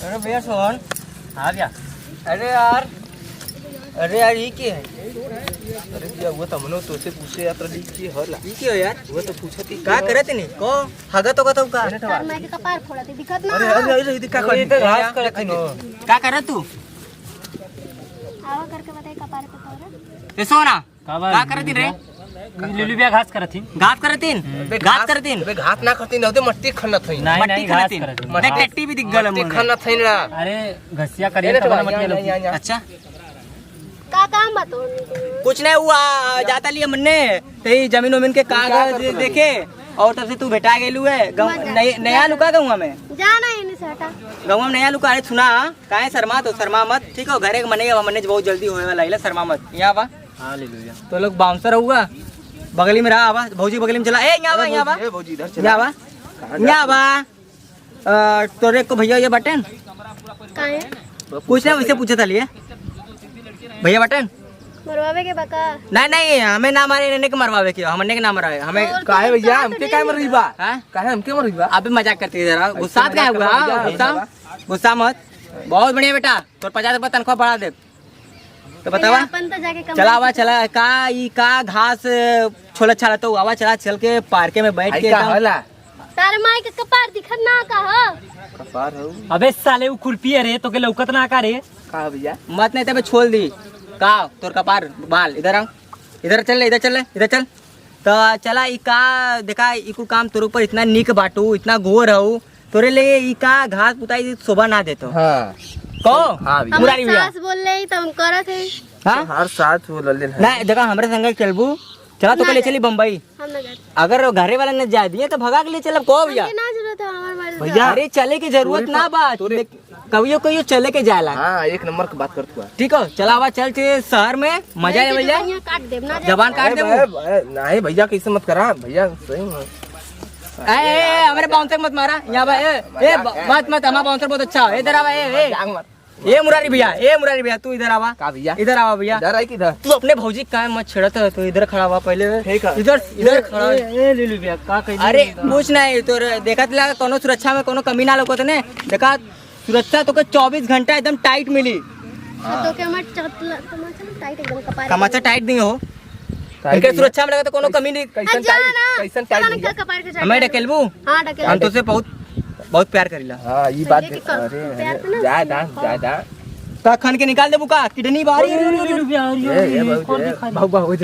अरे भैया सोहन। हाँ भैया। अरे यार ये क्या है? अरे भैया वो तो मनो तो से पूछे या तो ली की हला ये क्या है यार? वो तो पूछती का करत नहीं को हगा तो कतौ का? तार माई के कपार फोड़त दिखत ना। अरे दिखा कर तो घास करत नहीं। का करत तू? आवा करके बताई कपार को फोड़। ए सोना का करत रे? लिलू भैया घास करथिन। घास करतीन? घास करतीन? अबे घास ना करती न मट्टी खन्ना थई नहीं मट्टी नहीं घास खातीन। करथिन। देख टट्टी भी दिख गल मट्टी खन्ना थई ना अरे घसिया करिए तब ना मत ले। अच्छा का काम बतो। कुछ नहीं हुआ जाता लिया मन्ने ते जमीन वमीन के कागज देखे और तब से तू भेटा गेलू है नया लुका गौवा में जाना है नहीं से हटा। गौवा में नया लुका है सुना काहे शर्मा तो शर्मा मत ठीक हो घरे मने बहुत जल्दी होए वाला है शर्मा मत यहाँ बा। हाँ लिलू भैया। तो लोग बाउंसर होगा बगली में रहा आवा भौजी बगली में चला ए यहाँ बा ए भौजी इधर चला यहाँ बा तोरे को भैया ये बटन काहे कुछ नहीं वैसे पूछे था लिए भैया बटन मरवावे के बका। नहीं हमें ना मारे इन्हें के मरवावे के हमने के ना मरवावे हमें काहे भैया हमके काहे मरई बा हैं काहे हमके मरई बा अभी मजाक करती है जरा गुस्सा क्या हुआ गुस्सा मत बहुत बढ़िया बेटा तो 50 रुपया तनख्वाह बढ़ा दे तो बतावा अपन तो जाके चला आवा चला का घास छोला छाला तो आवा चला चल के पार्के में बैठ के हला तार माई के कपार दिखत ना का ह। कपार हो अबे साले वो खुरपी है रे तो के लौकत ना का रे। का भैया मत नहीं तबे छोड़ दी का तोर कपार बाल इधर आओ इधर चल तो चला ई का देखा इकु काम तोर ऊपर इतना निक बाटू इतना गोर हूँ तोरे ले ई का घास पुताई शोभा ना देतो हां को हां भैया मुरारी भैया सास बोल ले तो हम करत है। हां हर साथ वो लल्ले नहीं देखा हमारे संग चलबू चला तो ले चली बम्बई हम ना जाते। अगर घरे वाला न जा दिए तो भगा के ले चलब को भैया हमके ना जरूरत है हमार मर्जी। भैया अरे चले की जरूरत ना बात कभी चले के जाला हां एक नंबर की बात करत हुआ ठीक हो चला आवा चल के शहर में मजा ले जाए यहाँ काट देब ना जबान काट दे नहीं भैया कैसे मत करा भैया सही में हमारे बाउंसर मत मारा यहाँ बा ए मत हमारा बाउंसर बहुत अच्छा है इधर आवा ए मुरारी भैया तू इधर आवा का भैया इधर आवा भैया इधर आई किधर तू अपने भौजी का मत छेड़त है तो इधर खड़ा हुआ पहले ठीक है इधर खड़ा ए लिलू भैया का कहि। अरे कुछ नहीं तो देखत लगा कोनो सुरक्षा में कोनो कमी ना लगत ने देखा सुरक्षा तो 24 घंटा एकदम टाइट मिली तो के हमर तमाचा टाइट एकदम कपार कमाचा टाइट नहीं हो इनके सुरक्षा में लगा तो कोनो कमी नहीं कैसन टाइट भैया कपार के हमें ढकेलबू हां ढकेल हम तो से बहुत प्यार करीला हां ये बात पहले के प्यार से ना। जा तो खन के निकाल देबू का किडनी बारी लिलू भैया ए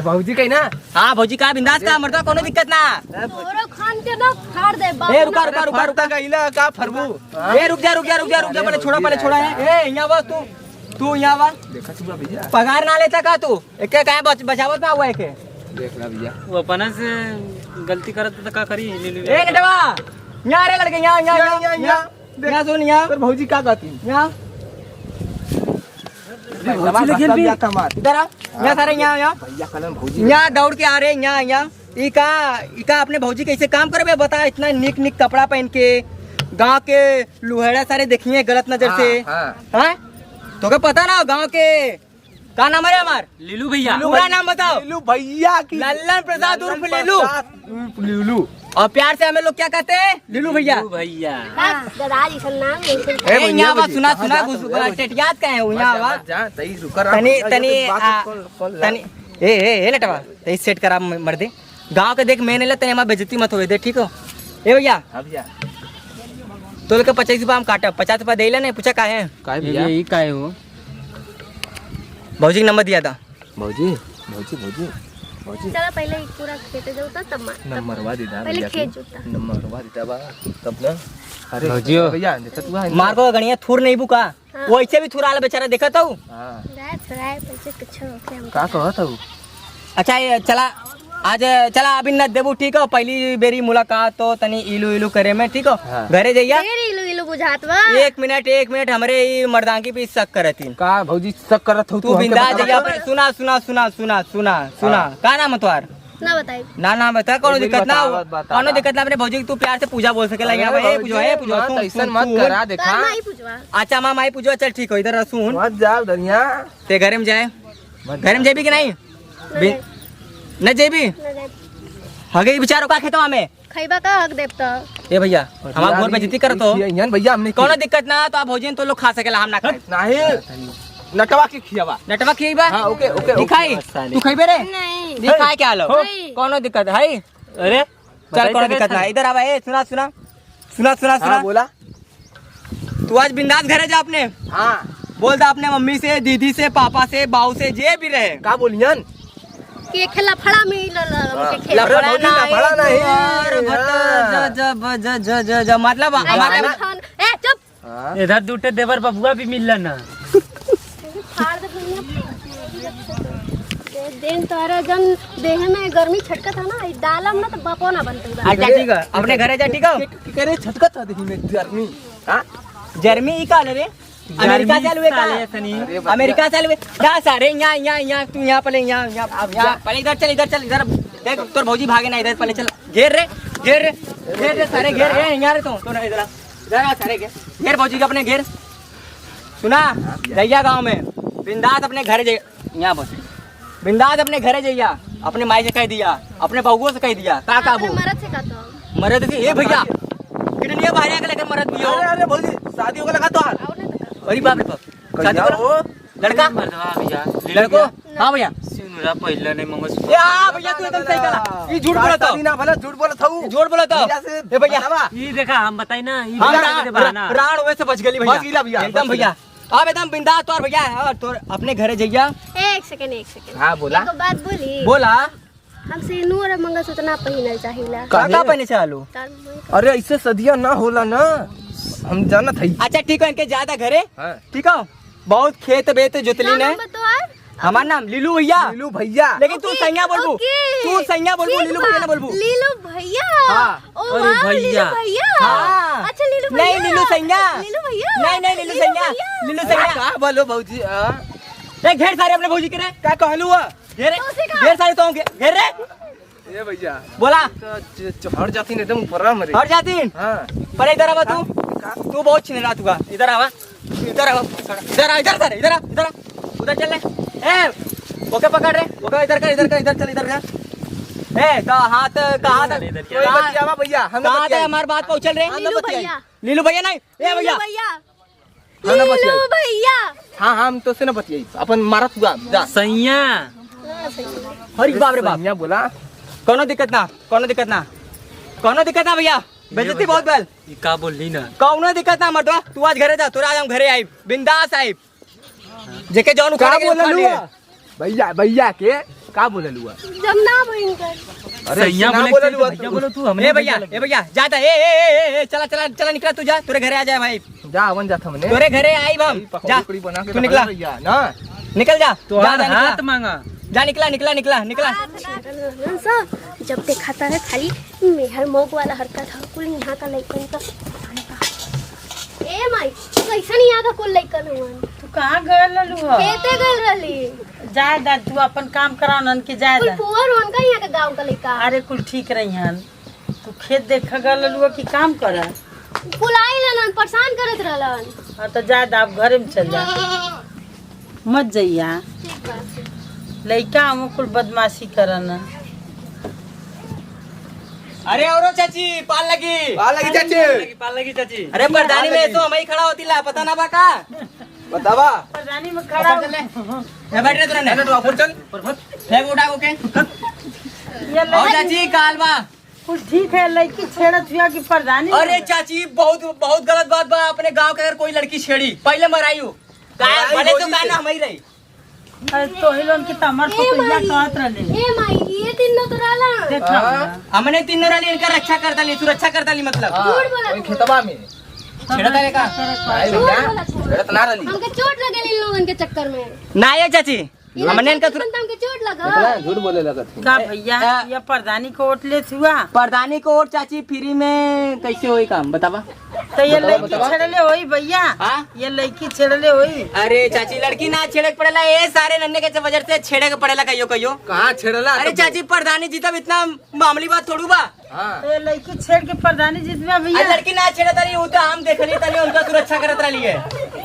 बाबूजी कहीं ना हां भौजी का बिंदास का मरता कोनो दिक्कत ना ओरो खान के ना फाड़ दे बाप। ए रुका कहिला का फरबू ए रुक जा पहले छोड़ा ए यहां बस तू यहां बा देखा तू भैया पगार ना लेता का तू एके काहे बचावत ना हुआ एके देख रहा भैया वो अपना से गलती करत तो का करी लिलू ए भैया। नटवा यहां रे लड़के यहां सुन यहां पर भौजी का कहती यहां भौजी लगे भी इधर आ यहां सारे यहां भैया कलम भौजी यहां दौड़ के आ रहे यहां ई का अपने भौजी कैसे काम करबे बता इतना निक कपड़ा पहन के गांव के लुहेड़ा सारे देखिए गलत नजर से हैं तो क्या पता ना गांव के का नाम है हमार लिलू भैया पूरा नाम बताओ लीलू भैया की लल्लन प्रसाद उर्फ लीलू लीलू और प्यार से हमें लोग क्या कहते हैं लीलू भैया लिलू भैया गदारी सन नाम ए ए यहाँ बा सुना टेटियात का है यहाँ बा जा तई रुकर तनी ए लटवा तई सेट करा मर दे गांव के देख मैंने ले तनी हमार बेइज्जती मत होए दे ठीक हो ए भैया हां भैया तो लेके 25 रुपया हम काटा 50 रुपया देला नहीं पूछा काहे काय भैया ये काहे हो भौजी का नंबर दिया था भौजी चला पहले एक पूरा खेते जाऊ तब नंबरवा दे दा पहले खेत जोता नंबरवा देता बा तब ना अरे भौजियो भैया देखा तू मार को गणिया थूर नहीं बुका वो ऐसे भी थूर आला बेचारा देखा था हां रात छुड़ाए पैसे कुछ होके हम का कहत हूं अच्छा ये चला आज चला अभी न देबू ठीक हो पहली बेरी मुलाकात तो तनी इलू करे में ठीक हो हाँ। घरे जइया तेरी इलू इलू बुझात बा। एक मिनट हमरे ई मर्दांगी पे शक करतीन का भौजी शक करत हो तू बिंदा जइया सुना का नाम है तुम्हार ना बताई ना बता कोनो एक दिक्कत ना बात बता। कोनो दिक्कत ना अपने भौजी की तू प्यार से पूजा बोल सकेला यहां पे पूजो ऐसा मत करा देखा तार माई पूछवा अच्छा माई पूजो चल ठीक हो इधर सुन मत जा दुनिया ते घरे में जाए घरे में जेबी कि नहीं न जेबी ना जाए हगे विचारो का खेतवा में खैबा का हक देव तो ए भैया हमार घर बेइज्जती करत हो यन भैया हमने कोनो दिक्कत ना तो आप भौजी तो लोग खा सकेला हम ना खाए नहीं नटवा के खियावा नटवा खिएबा हां ओके ओके दिखाई तू खइबे रे नहीं दिखाई क्या लो नहीं। कोनो दिक्कत है अरे चल कोनो दिक्कत ना इधर आवा ए सुना सुना सुना सुना हां सुना बोला तू आज बिंदास घरे जा अपने हां बोल दा अपने मम्मी से दीदी से पापा से बाऊ से जे भी रहे का बोलियन के खेला फड़ा में के खेला लफड़ा भौजी, लफड़ा नहीं। और भट ज ज ज ज ज मतलब हमारे ए चुप हां इधर दूटे देवर बबुआ भी मिलला ना फाड़ दे दिन तोरा जन देह में गर्मी छटका था ना डालम ना तो बापो ना बनते अच्छा ठीक है अपने घरे जा ठीक है करे छटका था देखी में आदमी हां जर्मी ई काल रे अमेरिका से आलू साले का तनी अमेरिका से आलू जा सारे यहाँ तू यहाँ पहले यहाँ पहले इधर चल इधर देख तोर भौजी भागे ना इधर पहले चल घेर रे सारे घेर यहाँ रे तो ना इधर आ सारे घेर भौजी के अपने घेर सुना रैया गांव में बिंदास अपने घरे जाइए यहाँ बस बिंदास अपने घरे जाइए अपने माई से कह दिया अपने बहुओं से कह दिया का काबू मरद से का तो मरद से ए भैया कितनी बाहर आके लेकर मरद भी हो अरे भौजी शादी होगा लगा तो अरे बाप रे बाप शादी करो लड़का मर्दवा भैया लड़को हाँ भैया सिनुरा पहिला नहीं मंगस ए हाँ भैया तू एकदम सही कहा ये झूठ बोला था ना भला झूठ बोला था झूठ बोला था ए भैया ये देखा हम बताई ना ये हम बता दे बहाना राण हुए से बच गई बच गइला भैया भैया, एकदम बच भैया अब एकदम बिंदास तोर भैया और तोर अपने घरे जइया एक सेकंड हां बोला एक बात बोली बोला हमसे नूर और मंगलसूत्र ना पहिनल चाहिला का पहने चलो तार मन अरे ऐसे सदिया ना होला ना हम जानत हई अच्छा ठीक है इनके ज्यादा घरे हां ठीक है बहुत खेत बेत जोतली ने हमार नाम लीलू भैया लीलू भैया लेकिन तू सैया बोलबू तू सैया बोलबू लीलू भैया ना बोलबू लीलू भैया हाँ। ओ अरे वाह, लीलू भैया। भैया हाँ। अच्छा लीलू भैया नहीं लीलू सैया लीलू भैया नहीं लीलू सैया लीलू सैया का बोलो भौजी ए घेर सारे अपने भौजी के रे का कहलू हुआ घेर तो उसी का। घेर सारे तो घेर रे ए भैया बोला तो हट जाती नहीं एकदम ऊपर मरे और जाती हां पर इधर आवा तू बहुत छिनरा तू इधर आवा इधर आ उधर चल ले ए ओके पकड़ रे ओके इधर चल इधर कर ए का हाथ कहां तक कोई बतियावा भैया हम कहां तक हमारी बात पहुंचल रे लीलू भैया लीलू भैया नहीं ए भैया भैया हाँ ना बतियाई। लीलू भैया हां हम तो से ना बतियाई अपन मारत हुआ जा सैया अरे बाप रे बाप भैया बोला कोनो दिक्कत ना भैया बेइज्जती बहुत बेल ये का बोलली ना कोनो दिक्कत ना मर्दवा तू आज घरे जा तोरा आज हम घरे आई बिंदास आई जेके जौन का उखाड़ के बोललू उखाड़ लिए। भैया के का बोललू जब ना बहन कर सैया ना बोले बोललू भैया बोलो तू हमने ए भैया जाता ए चला निकला तू जा तोरे घरे आ जाए भाई जा अवन जाता मने तोरे घरे आई हम जा पकौड़ी बना के तू निकला भैया ना निकल जा तो जा, जा, हाथ निकला। मांगा जा निकला जब देखा है खाली मेहर मोग वाला हरकत है कुल यहाँ का लइकन का ए माई कैसा नहीं यहाँ का कुल लइकन हुआ तू कहाँ गए ललू हो खेते गल रही जाए दा तू अपन काम कराओ नन के जाए कुल दा पुअर होन का यहाँ का गांव का लइका अरे कुल ठीक रही हन तू खेत देख गए ललू कि काम कर कुल आई रहलन परेशान करत रहलन हाँ तो जाए दा आप घरे में चल जा मत जइया ठीक बा लइका हम कुल बदमाशी करन अरे औरो चाची पाल लगी पाल लगी चाची अरे परदानी में तो हम ही खड़ा होती ला पता ना बा का बतावा प्रधानी में खड़ा हो- बैठ रे तोरा ने तो ऊपर चल फेंक उठा के ये और लड़की चाची काल बा कुल ठीक है लड़की छेड़त हुआ कि प्रधानी अरे चाची बहुत गलत बात बा अपने गांव के अगर कोई लड़की छेड़ी पहले मरायू मराई भले तो भौजी का से। ना हम ही रही अरे तो ही लोन की तमर ए पपैया माई कहत रहले ए माई ये दिन न तो रहला देखा हमने तीनों रली इनका रक्षा करता ली सुरक्षा करता ली मतलब झूठ बोला ओई खेतबा में छेड़ा था का आई झूठ भैया बोला छूट। गलत ना रली हमके चोट लगल इन लोगन के चक्कर में ना ये चाची हमने इनका हमके चोट लगा इतना झूठ बोले लगत का भैया ये प्रधानी को वोट ले हुआ प्रधानी को और चाची फ्री में कैसे होई काम बतावा तो ये लड़की छेड़ले होई भैया हाँ? ये लड़की छेड़ले होई अरे चाची लड़की ना छेड़े के पड़ेला ये सारे नन्हे के वजह से छेड़े के पड़ेला कहियो कहां छेड़ला अरे चाची प्रधानी जी तब इतना मामूली बात थोड़ू बा हां तो ये लड़की छेड़ के प्रधानी जीतवा अरे भैया लड़की ना छेड़े तली उ तो हम देखली तली उनका सुरक्षा करत रही है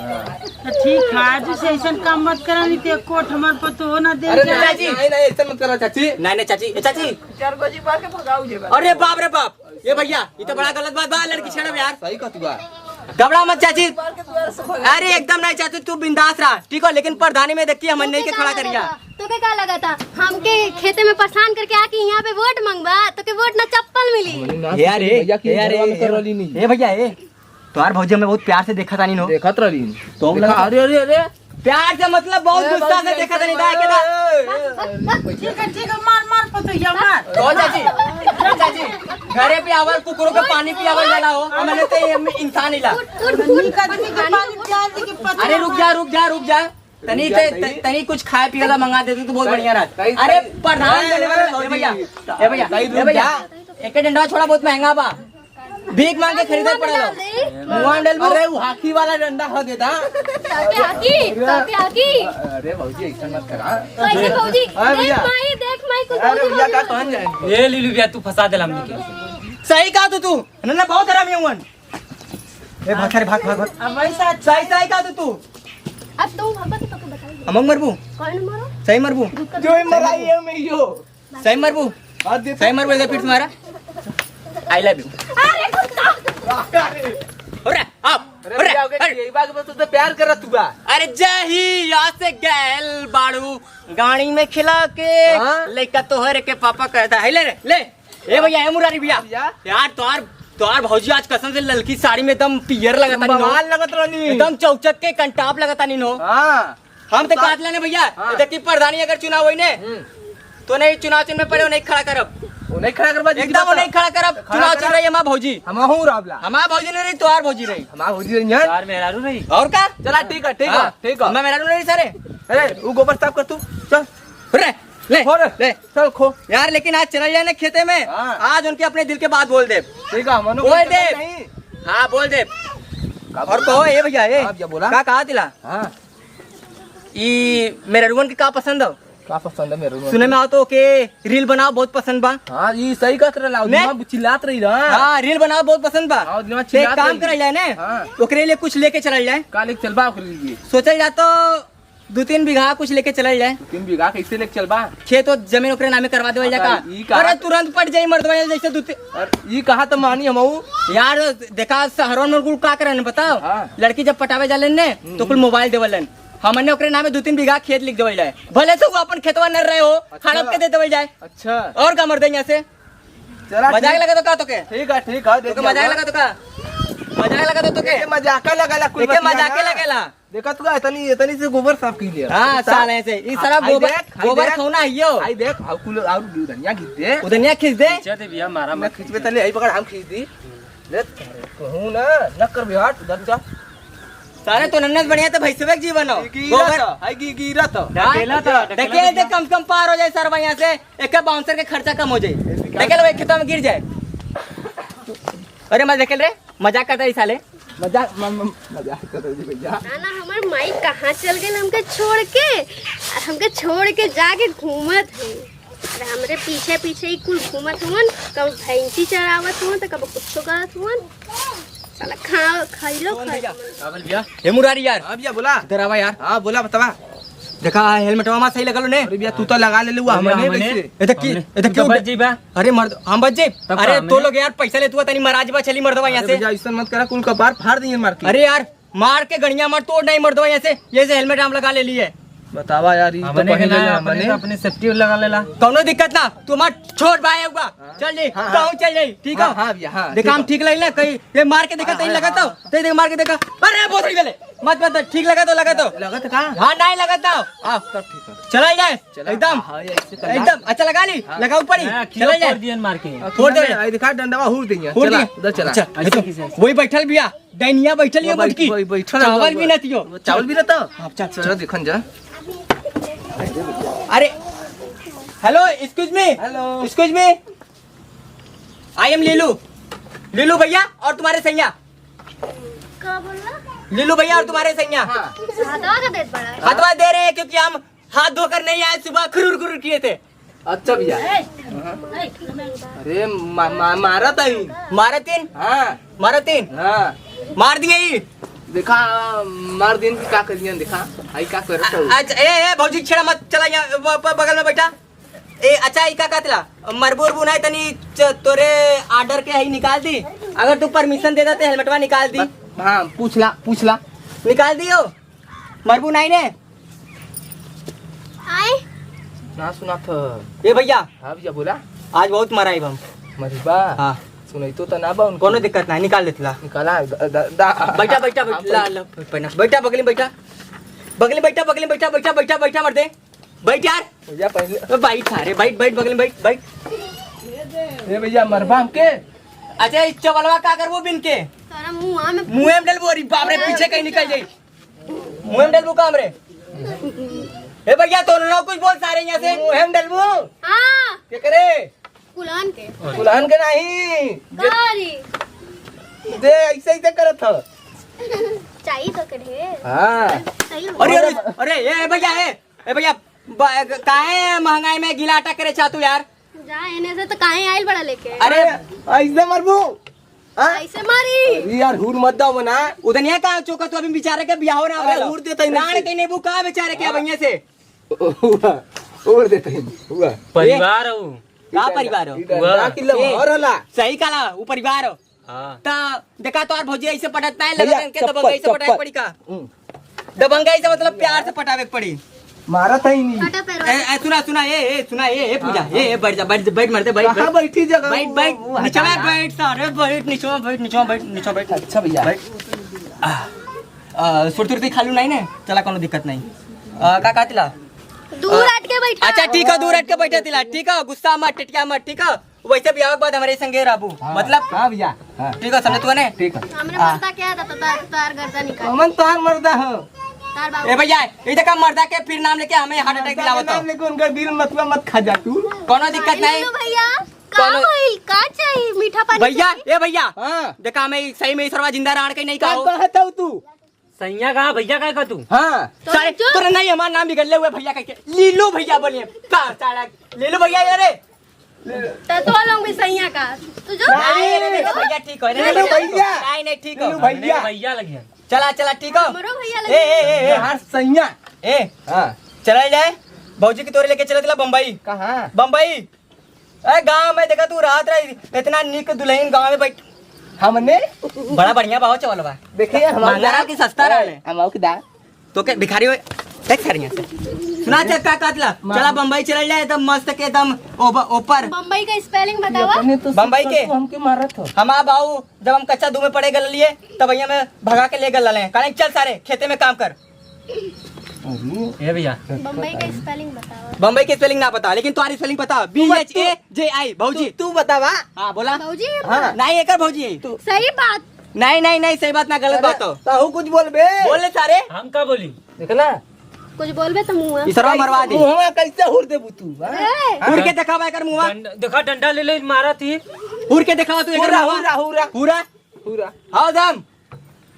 तो ठीक है आज से ऐसा काम मत करा, नहीं तो कोट हमार पर तो होना दे। अरे नहीं नहीं ऐसा मत करो चाची। नहीं नहीं चाची, चाची चार गोजी मार के भगाओ जे। अरे बाप रे बाप, ये भैया ये तो बड़ा गलत बात बा, लड़की छेड़ब यार। सही कहतुआ। घबरा मत चाची। अरे एकदम नहीं चाची, तू बिंदास रहा ठीक हो, लेकिन प्रधानी में देखिए हम नहीं के खड़ा करिया। तो के क्या लगा था हमके खेते में परेशान करके आके यहाँ पे वोट मांगवा, तो के वोट ना चप्पल मिली। यार ये भैया ये तुम्हार भौजी में बहुत प्यार से देखा था नो। देखत रही तो अरे अरे अरे प्यार से मतलब बहुत गुस्सा से देखा था नहीं दाई के ना। ठीक है मार मार पतोहिया मार। ओ चाची घरे पे आवल कुकुरों के पानी पियावल जाला हो, हमने तो ये इंसान हिला। अरे रुक जा तनी कुछ खाए पिए ला मंगा देते तो बहुत बढ़िया रहता। अरे प्रधान भैया एक डंडा छोड़ा बहुत महंगा बा, भीख मांग के खरीदे पड़ेगा। अरे वो हाकी वाला डंडा हो देता। अरे भौजी ऐसा मत करा। देख माई कुछ अरे भैया का कहन जाए। ये लीलू भैया तू फंसा देला हमने के। सही कहा तू ना, बहुत हरामी हुवन। ए भाग अरे भाग अब ऐसा सही कहा तू। अब तुम पापा के पापा बताइए हम मरबू, कौन मारो सही मरबू, जो मराई है मैं यो। सही मरबू, सही मरबू इधर फिर तुम्हारा। I love you. अरे कुत्ता अरे आप अरे यही बात बस तो प्यार करत हुआ। अरे जही यहाँ से गैल बाड़ू गाड़ी में खिला के लेका तोहरे के पापा कहता है। ले ए भैया ए मुरारी भैया यार तोहार भौजी आज कसम से ललकी साड़ी में एकदम पियर लगता नहीं, लगत रहनी एकदम चौचक के कंटाप लगता नहीं नो। हम तो काट लेने भैया देखी प्रधानी अगर चुनाव हुई ने तो नहीं चुनाव चिन्ह में पड़े नहीं खड़ा करब, नहीं खड़ा करबा एकदम नहीं खड़ा करब। चुनाव चल रही है हमार भौजी, हम हूं रावला। हमार भौजी नहीं रही तोहार भौजी रही, हमार भौजी रही यार। यार मेहरारू रही और का चला ठीक है मैं मेरा नहीं सारे। अरे वो गोबर साफ कर तू चल ले चल खो यार। लेकिन आज चल जाए ना खेते में, आज उनके अपने दिल के बात बोल दे। ठीक है मनो बोल दे, हाँ बोल दे। और कहो ये भैया ये बोला क्या कहा दिला मेरे रुवन के का पसंद हो? का पसंद है मेरे सुने में आओ तो के रील बनाओ बहुत पसंद बा। हाँ ये सही कह रहा हूँ, चिल्लात रही ना। हाँ रील बनाओ बहुत पसंद बा। एक काम करल जाए ना ओकरे लिए कुछ लेके चलल जाए। काले चलबा सोचल जा तो 2-3 बीघा कुछ लेके चलल जाए। 3 बीघा कैसे लेके चलबा? खेत और जमीन ओकरे नामे करवा देवल जाए। अरे तुरंत पट जाई मर्दवा जैसे ये कहा तो मानी हम यार। देखा शहरों में कुल का करन बताओ, लड़की जब पटावे जालन ने तो कुल मोबाइल देवलन, हमने ओकरे नामे 2-3 बीघा खेत लिख देवल जाए। भले से वो अपन खेतवा न रहे हो हड़प के दे देवल जाए। अच्छा और का मर दे यहाँ से। मजाक लगा तो का तो के ठीक है मजाक लगा तो का मजाक लगा तो के मजाक लगेला। देखा तू इतनी से गोबर साफ की लिया। हाँ साल ऐसे इस तरह गोबर खौना हियो। आई देख हाउ कुल और धनिया खींच दे, उधनिया खींच दे। चल भैया मारा मैं खींचबे तले आई पकड़ हम खींच दी। ले कहूं ना न कर बिहाट उधर जा सारे तो नन्नस बढ़िया तो भैंसवे के जीवन हो। गोबर आई गिरत ढकेला था देखिए देख कम से कम पार हो जाए सर यहाँ से, एक बाउंसर के खर्चा कम हो जाए। देखे लो खेतों में गिर जाए। अरे मत देखे रे मजाक करता है साले। मजाक कर रही भैया। ना हमार माई कहाँ चल गए हमके छोड़ के जाके घूमत है। अरे हमरे पीछे ही कुल घूमत हुवन, कब भैंसी चरावत हुवन तो कब कुछ करत हुवन। साला खाइलो भैया हे मुरारी यार। हां भैया बोला इधर आवा यार। हां बोला बतावा। देखा हेलमेट वहाँ सही लगल ने। अरे भैया तू तो लगा ले लुआ हमने कैसे इधर क्यों बच जीबा? अरे मर्द हम बच जाए। अरे तो लोग यार पैसा ले तू तनी महाराजबा चली मर्दवा यहाँ से। भैया ऐसा मत करा, कुल कपार फाड़ दिए मार के। अरे यार मार के गड़िया मार तोड़ नहीं मर्दवा यहाँ से। ये से हेलमेट हम लगा ले लिए। बतावा यार ये तो हमने अपने सेफ्टी लगा लेला। कौनो दिक्कत ना, तू मत छोड़ भाई होगा। चल जी कहूँ चल जाई ठीक है। हां भैया हां देखा हम ठीक लगे ना कहीं ये मार के देखा तही लगा तो देख मार के देखा। अरे बहुत सही गले मत ठीक लगा तो लगत का। हाँ नहीं लगाता हां तब ठीक है चला जाए एकदम एकदम अच्छा लगा ली लगा ऊपर ही चला जाए मार के फोड़ दे। आई दिखा डंडा हुर देंगे। चला उधर चला वही बैठल भैया दैनिया बैठल ये मुटकी चावल भी नहीं थियो। चावल भी रहता। चल चलो देखन जा। अरे hello excuse me I am Leelu भैया और तुम्हारे सैया। का बोला? लीलू भैया और तुम्हारे सैया हाथवा का देत बड़ा है। हाथवा दे रहे हैं क्योंकि हम हाथ धोकर नहीं आए, सुबह खुरुर किए थे। अच्छा भैया अरे मारा था मारे तीन हाँ मार दिए ही देखा मार दिन की का करियन देखा आई का करत हो अच्छा ए भौजी छेड़ा मत चला यहाँ बगल में बैठा ए अच्छा ई का कहतला मरबूर बुनाई तनी तोरे ऑर्डर के ही निकाल दी अगर तू परमिशन दे देते हेलमेटवा निकाल दी हाँ पूछला निकाल दियो मरबू नहीं ने आए ना सुना था ए भैया हाँ भैया बोला आज बहुत मराई हम मरीबा हाँ सुनाई तो ना बा उनको कोनो दिक्कत नहीं निकाल देतला निकाला बैठा बैठा बगली में बैठा मर दे बैठ यार भैया पहले बैठ सारे बैठ बगली में बैठ ए भैया मरबा हमके अच्छा इस चवलवा का करबो बिन के तारा मुंह में मुंह में डलबो अरे बाप रे पीछे कहीं निकल जाई मुंह में डलबो काम रे ए भैया तो ना कुछ बोल सारे यहाँ से मुंह में डलबो हां क्या करे कुलान के दुल्हन के नहीं गारी दे ऐसे ही करत था चाहिए तो करे हाँ सही अरे ए भैया काहे महंगाई में गीला आटा करे चाहतू यार जा एने से तो काहे आइल बड़ा लेके अरे ऐसे मरबू ऐसे मारी यार हुर मत दो ना उधर नहीं कहा चौका तो अभी बेचारे के बियाह ना अरे हुर देते ही नान के नेबू कहा बेचारे के भैया से और देते ही हुआ परिवार हो का परिवार हो ना किलो और हला सही कहा वो परिवार हो हाँ ता देखा तो और भौजी ऐसे पटकता है भैया, लगन के दबंगई से पटावे पड़ी का दबंगई से मतलब प्यार से पटावे पड़ी मारा था ही नहीं हटा पैर सुना ए पूजा ए बैठ जा बैठ मरते बैठ कहाँ बैठी जगह बैठ नीचे बैठ सारे बैठ नीचे बैठ अच्छा भैया सुरतुरती खालू नहीं ने चला कोनो दिक्कत नहीं का कातिला दूर हट के बैठा अच्छा ठीक है दूर हट के बैठे तिला ठीक है गुस्सा मत टिटिया मत ठीक है वैसे भी बाद हमारे संगे राबू मतलब हाँ भैया ठीक है समझ तू ने ठीक है हमने मरदा क्या था तार गर्दा निकाल हमन तो हां मरदा हो तार बाबू ए भैया इधर का मर्दा के फिर नाम लेके हमें हार्ट अटैक दिलावत नाम लेके उनका दिल मत खा जा तू कोनो दिक्कत नहीं लो भैया का कौन- होइल का चाहिए मीठा पानी भैया ए भैया हां देखा मैं सही में सरवा जिंदा राण के नहीं का कहो कहता हूं तू सैया कहा भैया का तू हां सारे तोरे नहीं हमारा नाम बिगड़ ले हुए भैया कह के लीलो भैया बोलिए का साला ले लो भैया यारे तो लोग भी सैया का तू जो नहीं भैया ठीक है ले लो भैया। नहीं ठीक है ले लो भैया भैया लगे चला ठीक है मरो भैया ए लगे यार सैया ए हां चला जाए भौजी की तोरे लेके चले दिला बम्बई कहां बम्बई ए गांव में देखा तू रात रही इतना निक दुल्हन गांव में बैठ हमने बड़ा बढ़िया भाव चवल बा देखिए महंगा की सस्ता रहले हम के दा तो के भिखारी हो देख सारी यहाँ से सुना चल का कातला चला बम्बई चल जाए एकदम मस्त के एकदम ऊपर बम्बई का स्पेलिंग बतावा अपने तो बम्बई के? हमके मारत हो हम बाबू जब हम कच्चा धूप में पड़े गल लिए तब भैया में भगा के ले गल ले कहीं चल सारे खेते में काम कर ए भैया बम्बई का स्पेलिंग बतावा बम्बई की स्पेलिंग ना पता लेकिन तुम्हारी स्पेलिंग पता BHAJI भौजी तू बतावा हाँ बोला भौजी हाँ नहीं एक भौजी है सही बात नहीं सही बात ना गलत बात हो ताहू कुछ बोलबे बोले सारे हम का बोली देखला कुछ बोलबे तो मुंह इसरा मरवा दी मुंहवा कैसे हुर देबू तू हां उड़ के दिखावा कर मुंह देखा डंडा ले मारा थी उड़ के दिखावा तू एक हुरा मुंह हुरा हुरा पूरा हुरा हाँ दम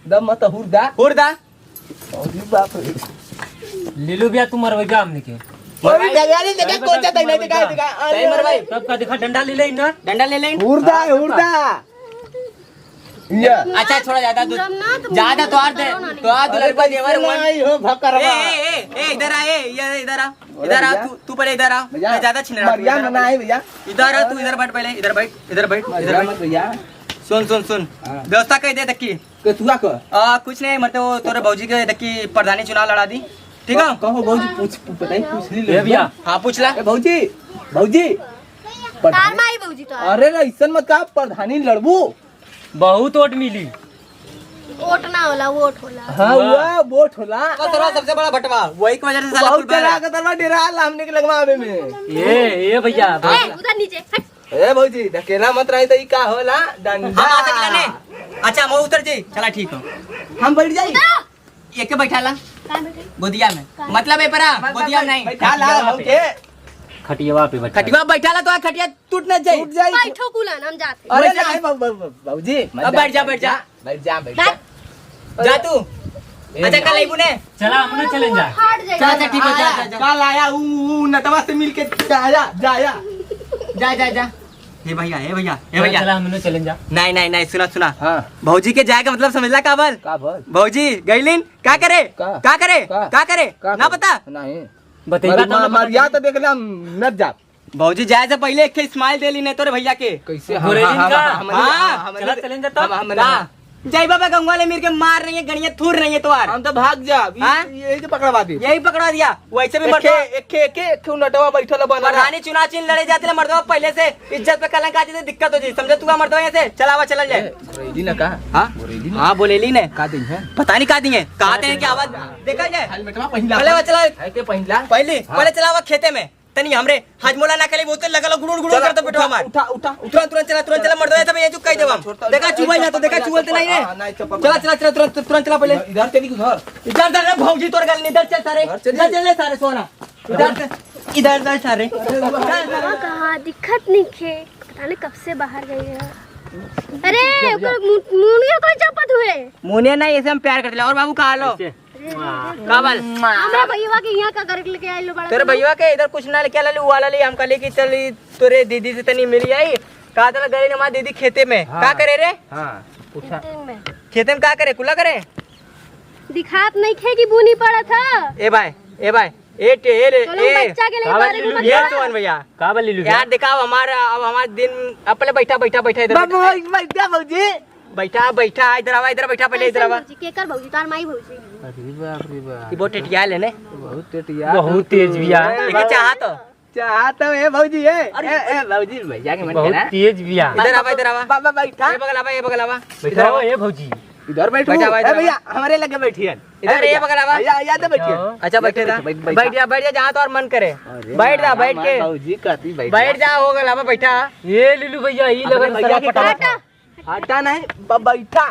दम मत हुर दा उड़ दा अरे बाप रे ले लो भैया तू मरवाएगा हमने के ओए जगाली देखा कोचा तक नहीं दिखा सही मरवाई तब का देखा डंडा ले ना डंडा ले ले हुर दा या अच्छा छोड़ा ज्यादा दूध तुम ना तो ज्यादा तो आर दे तो आ दुल्हन को देवर मन नहीं हो भकरवा ए इधर आ ये इधर आ तू पहले इधर आ मैं ज्यादा छीन रहा मरिया ना है भैया इधर आ तू इधर बैठ पहले इधर बैठ मरिया मत भैया सुन हाँ। व्यवस्था कह दे तक्की के तू का कुछ नहीं मतलब वो तोरे भौजी के तक्की प्रधानी चुनाव लड़ा दी ठीक है कहो भौजी पूछ बताई पूछ ली ए भैया हाँ पूछ ला ए भौजी तार माई भौजी तो अरे ना ऐसा मत का प्रधानी लड़बू बहुत वोट मिली वोट ना होला वोट होला हाँ हुआ वोट होला तोरा सबसे बड़ा भटवा वही की वजह से साला बहुत कुल बैला। चला के तरवा डेरा हमने के लगवावे में ए भैया ए उधर नीचे हट ए भौजी धकेला मत रही तो ई का होला डंडा हम आ सकला ने अच्छा मैं उतर जी चला ठीक हो हम बैठ जाई ये के बैठा ला कहां बैठे गोदिया में मतलब है परा गोदिया में नहीं बैठा ला हमके खटिया पे बैठा खटिया बैठा ला तो खटिया टूट न जाए टूट जाई बैठो कुलान हम जाते अरे बैठ जा। नहीं भौजी अब बैठ जा बैठ जा जा तू अच्छा कल आईबू ने चला हमने चले जा हट जाए चल ठीक है जा कल आया ऊ नटवा से मिल के जाया जा हे भैया हे भैया हे चला भैया चला हम दोनों चलें जा। नहीं नहीं नहीं सुना सुना हाँ भौजी के जाए का मतलब समझला काबल का भल भौजी गईलिन क्या करे का? क्या करे का? क्या करे का ना करे? पता नहीं बतेगा तो ना मरिया तो देख लिया मत जा भौजी जाए से पहले एक स्माइल दे ली नहीं तोरे भैया के कैसे गोरेलिन का? हाँ, चला चलें जा तब। जय बाबा गंगवा ले मिल के मार रही है गणिया थूर रही है तो हम तो भाग जा हाँ? यही तो पकड़वा दी यही पकड़ा दिया वैसे भी एक नटवा बैठल बना प्रधानी चुनाव चिन्ह लड़े जाते थे मर्दवा पहले से इज्जत पे कलंक आती थी दिक्कत हो जी समझे तू मर्दवा यहाँ से चलावा चल जाए बोरेली ना कहा हाँ बोरेली हाँ बोलेली ने का दिन है पता नहीं कहा दिए कहते हैं कि आवाज देखा जाए हेलमेटवा पहिला पहले वो चला है के पहिला पहले चलावा खेते में तनी हमरे हजमोला ना कले बोलते लगा गुड़ुड़ गुड़ुड़ करते बैठो हमार उठा उठा तुरंत चला मर्दवा सब ये चुप कह देव हम देखा चुबाई ना तो देखा चुबलते नहीं रे चला तुरंत चला पहले इधर तेरी घर इधर चल रे भौजी तोर गल इधर चल सारे इधर चल रे सारे सोना इधर चल सारे कहाँ दिक्कत नहीं खे पता नहीं कब से बाहर गई है। अरे मुनिया कोई चपत हुए मुनिया नहीं ऐसे हम प्यार करते और बाबू कहा लो काबल हमरा भैया के यहाँ का करके लेके आए लो बड़ा तेरे भैया के इधर कुछ ना लेके ला वाला ले हम कल की चली तोरे दीदी से तनी मिली आई कहा था गए हमारी दीदी खेते में क्या करे रे हां पूछा खेते में क्या करे कुला करे दिखात नहीं खे कि बुनी पड़ा था ए भाई ए चलो बच्चा के लिए बारे में ये बता सोन भैया का बोल लीलू यार दिखाओ हमारा दिन अपने बैठा इधर बैठा इधर आवा पहले इधर आवा केकर भौजी तार माई भौजी अरे बाप रे बाप ये बहुत टेटिया लेने बहुत टेटिया बहुत तेज बिया लेके चाहता है भौजी है ए भौजी भैया के मन बहुत करा तेज बिया इधर आवा बाबा बैठा ये बगल आवा बैठो ए भौजी इधर बैठो बैठा, बैठा, ए भैया हमारे लगे बैठिए इधर ये बगल आवा या तो बैठिए अच्छा बैठे था बैठ जा जहाँ तो और मन करे बैठ जा बैठ के भौजी कहती बैठ जा हो गया लावा बैठा ये लीलू भैया ई लगन भैया सरवा के पटावा हटा था हटा नहीं बैठा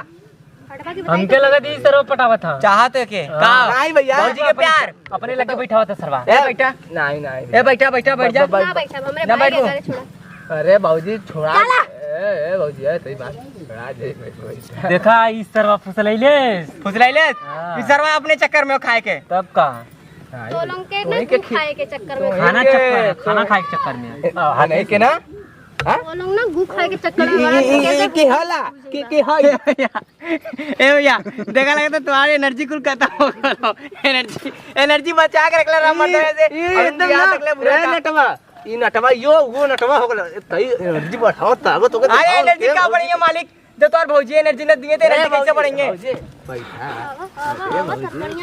हटवा के बताई हमके लगत ई सरवा पटावा था चाहत के का नहीं भैया भौजी के प्यार अपने लगे बैठावा था सरवा ए बैठा नहीं ए बैठ जा ना बैठा हमरे ना भाई के बैठो। घरे छोड़ा अरे भौजी छोड़ा चला। ए भौजी है सही बात छोड़ा दे बैठ देखा ई सरवा फुसलैले फुसलाइले हाँ। सरवा अपने चक्कर में खाए के तब का तो लोग के ना गुड़ खाए के चक्कर में खाना खाए के चक्कर में हां नहीं के ना वो लोग ना गु खाए के चक्कर में बड़ा के हला के हाय ए भैया देखा लगा तो तुम्हारी एनर्जी कुल खत्म हो गया एनर्जी बचा के रखला राम मर्द से एकदम याद रख ले बुरा नटवा ई नटवा यो वो नटवा हो गला तई एनर्जी बढ़ाओ तागो तो अरे एनर्जी का बढ़ेंगे मालिक जब तो भौजी एनर्जी न दिए तो एनर्जी कैसे बढ़ेंगे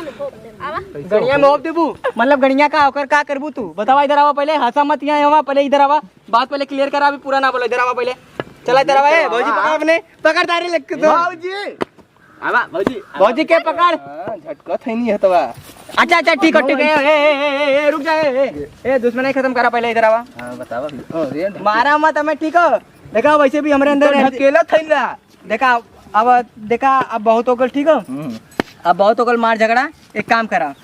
गणिया में होप देबू मतलब गणिया का होकर का करबू तू बतावा इधर आवा पहले हंसा मत यहाँ आवा पहले इधर आवा बात पहले क्लियर करा अभी पूरा ना बोलो इधर आवा पहले चला इधर आवा ए भौजी पकड़ अपने पकड़ तारी लग तो भौजी आवा भौजी भौजी के पकड़ झटका थई नहीं हतवा अच्छा ठीक है रुक जा ए दुश्मनी खत्म करा पहले इधर आवा हां बतावा अरे मारा मत हमें ठीक हो देखा वैसे भी हमारे अंदर अकेला थई ना देखा अब बहुत होगल ठीक हो अब बहुत होगल मार झगड़ा एक काम करा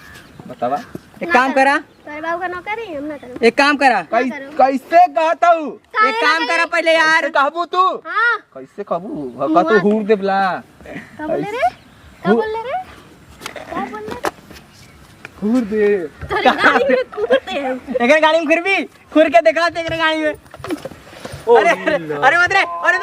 बतावा एक काम करा तेरे बाबू का नौकरी हम ना करें एक काम करा कैसे कहता हूँ एक काम करा पहले यार कहबू तू हां कैसे कहबू का तू हूर देबला क्या बोल रे क्या बोल रे हूर दे तेरी गाड़ी में कूदते हैं एक गाड़ी में खुर के दिखा ते गाड़ी में अरे अरे अरे